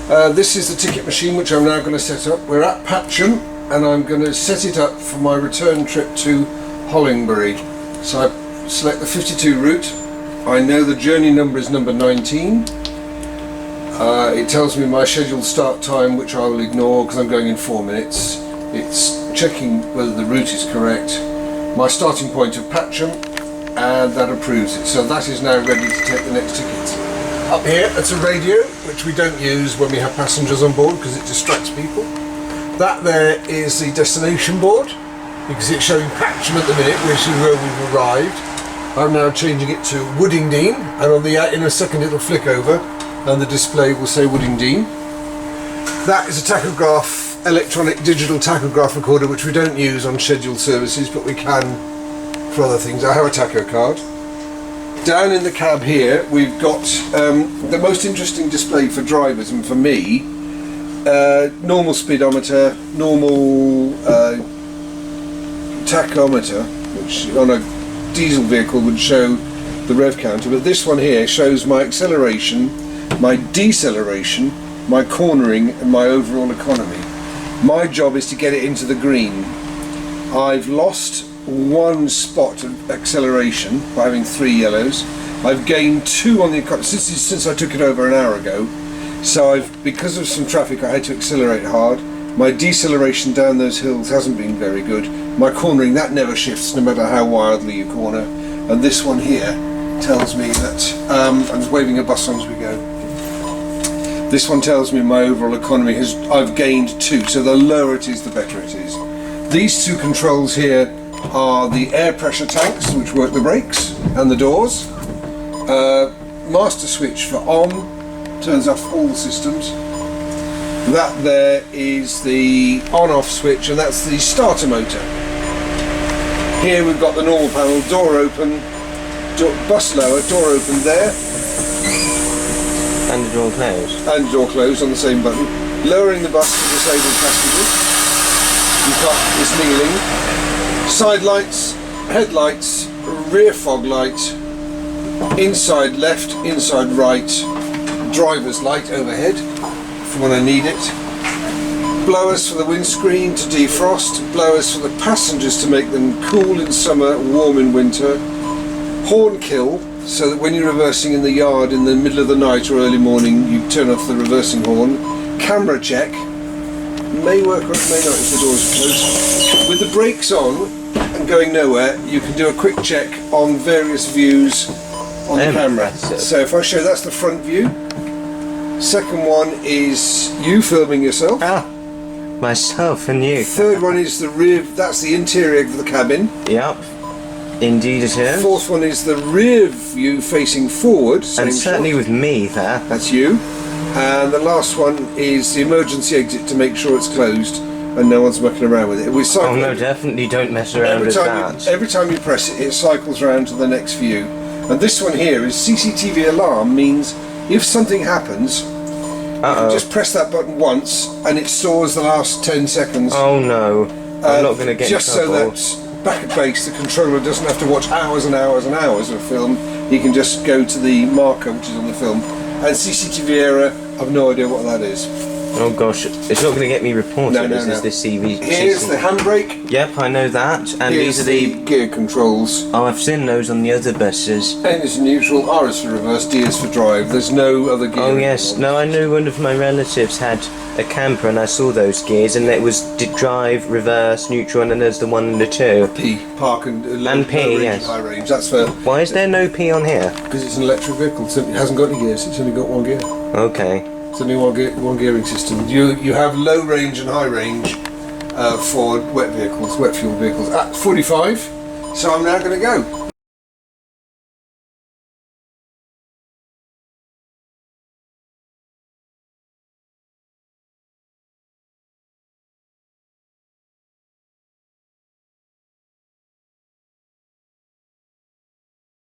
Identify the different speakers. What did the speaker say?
Speaker 1: This is the ticket machine which I'm now going to set up. We're at Patcham and I'm going to set it up for my return trip to Hollingbury. So I select the 52 route. I know the journey number is number 19. It tells me my scheduled start time, which I will ignore because I'm going in 4 minutes. It's checking whether the route is correct. My starting point of Patcham, and that approves it. So that is now ready to take the next ticket. Up here, it's a radio, which we don't use when we have passengers on board because it distracts people. That there is the destination board, because it's showing Patcham at the minute, which is where we've arrived. I'm now changing it to Woodingdean, and on the in a second it'll flick over, and the display will say Woodingdean. That is a tachograph, electronic digital tachograph recorder, which we don't use on scheduled services, but we can for other things. I have a tacho card. Down in the cab here we've got the most interesting display for drivers and for me. Normal speedometer, normal tachometer, which on a diesel vehicle would show the rev counter, but this one here shows my acceleration, my deceleration, my cornering and my overall economy. My job is to get it into the green. I've lost 1 spot of acceleration by having 3 yellows. I've gained 2 on the economy since I took it over an hour ago. So because of some traffic I had to accelerate hard. My deceleration down those hills hasn't been very good. My cornering, that never shifts no matter how wildly you corner. And this one here tells me that, I'm just waving a bus on as we go. This one tells me my overall economy I've gained 2, so the lower it is the better it is. These 2 controls here are the air pressure tanks, which work the brakes and the doors. Master switch for on, turns off all the systems. That there is the on-off switch, and that's the starter motor. Here we've got the normal panel, door open, bus lower, door open there.
Speaker 2: And the door closed.
Speaker 1: And the door closed on the same button. Lowering the bus for disabled passengers. You've got this kneeling. Side lights, headlights, rear fog light, inside left, inside right, driver's light overhead for when I need it. Blowers for the windscreen to defrost, blowers for the passengers to make them cool in summer, warm in winter. Horn kill, so that when you're reversing in the yard in the middle of the night or early morning, you turn off the reversing horn. Camera check, may work or it may not if the doors are closed. With the brakes on and going nowhere, you can do a quick check on various views on the camera. So if I show, that's the front view. Second one is you filming yourself.
Speaker 2: Ah, myself and you.
Speaker 1: Third one is the rear, that's the interior of the cabin.
Speaker 2: Yep. Indeed it is.
Speaker 1: Fourth one is the rear view facing forward.
Speaker 2: And certainly with me there.
Speaker 1: That's you. And the last one is the emergency exit to make sure it's closed and no one's mucking around with it. We cycle.
Speaker 2: Oh no, definitely don't mess around with that.
Speaker 1: Every time you press it, it cycles around to the next view. And this one here is CCTV alarm, means if something happens, you can just press that button once and it stores the last 10 seconds.
Speaker 2: Oh no, I'm not going to get
Speaker 1: just
Speaker 2: in trouble.
Speaker 1: So that back at base the controller doesn't have to watch hours and hours and hours of film. He can just go to the marker which is on the film. And CCTV error, I've no idea what that is.
Speaker 2: Oh gosh, it's not going to get me reported.
Speaker 1: No.
Speaker 2: Is this CV?
Speaker 1: Here's the handbrake.
Speaker 2: Yep, I know that. And
Speaker 1: Here's
Speaker 2: these are the
Speaker 1: gear controls.
Speaker 2: Oh, I've seen those on the other buses.
Speaker 1: N is neutral, R is for reverse, D is for drive. There's no other gear.
Speaker 2: Oh yes, no, I know one of my relatives had a camper and I saw those gears and it was drive, reverse, neutral, and then there's the 1 and the 2.
Speaker 1: P, park and
Speaker 2: P,
Speaker 1: range,
Speaker 2: yes.
Speaker 1: high range. That's for.
Speaker 2: Why is there no P on here?
Speaker 1: Because it's an electric vehicle. So it hasn't got any gears. It's only got 1 gear.
Speaker 2: Okay.
Speaker 1: It's only one gearing system. You have low range and high range for wet vehicles, wet fuel vehicles at 45. So I'm now going to go.